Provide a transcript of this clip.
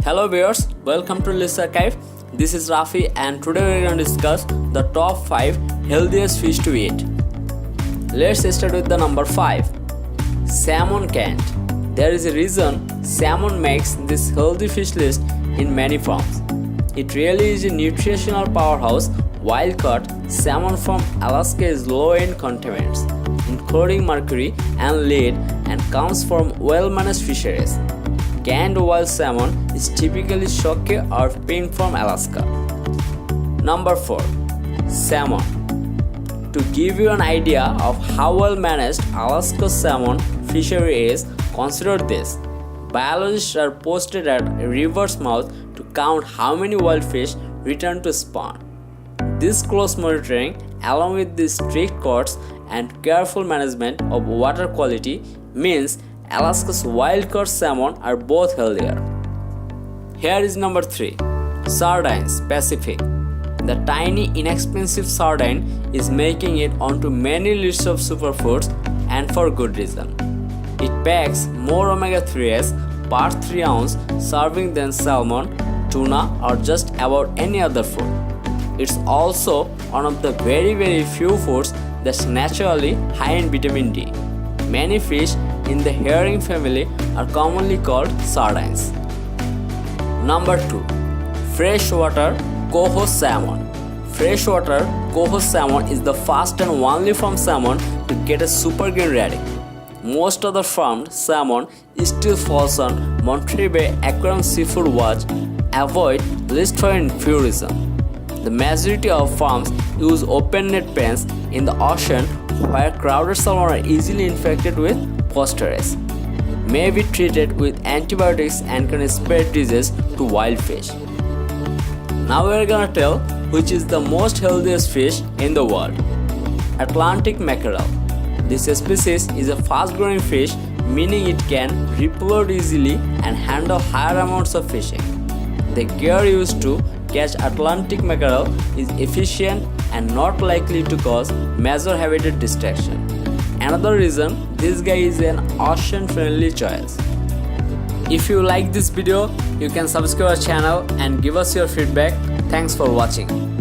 Hello viewers, welcome to List Archive. This is Rafi and today we're going to discuss the top 5 healthiest fish to eat. Let's start with the number 5. Salmon can't. There is a reason salmon makes this healthy fish list in many forms. It really is a nutritional powerhouse. Wild-caught salmon from Alaska is low in contaminants, including mercury and lead, and comes from well-managed fisheries. Canned wild salmon is typically sockeye or pink from Alaska. Number 4. Salmon. To give you an idea of how well managed Alaska's salmon fishery is, consider this. Biologists are posted at a river's mouth to count how many wild fish return to spawn. This close monitoring, along with the strict courts and careful management of water quality, means Alaska's wild-caught salmon are both healthier. Here is number 3. Sardines, Pacific. The tiny, inexpensive sardine is making it onto many lists of superfoods, and for good reason. It packs more omega-3s per 3 ounce serving than salmon, tuna, or just about any other food. It's also one of the very few foods that's naturally high in vitamin D. Many fish in the herring family are commonly called sardines. Number 2. Freshwater Coho salmon. Freshwater Coho salmon is the first and only farmed salmon to get a super green rating. Most other farmed salmon still falls on Monterey Bay Aquarium Seafood Watch. Avoid list for a few reasons. The majority of farms use open net pens in the ocean where crowded salmon are easily infected with Posterities, may be treated with antibiotics and can spread disease to wild fish. Now we are gonna tell which is the most healthiest fish in the world. Atlantic mackerel. This species is a fast-growing fish, meaning it can reproduce easily and handle higher amounts of fishing. The gear used to catch Atlantic mackerel is efficient and not likely to cause major habitat destruction. Another reason this guy is an ocean-friendly choice. If you like this video, you can subscribe our channel and give us your feedback. Thanks for watching.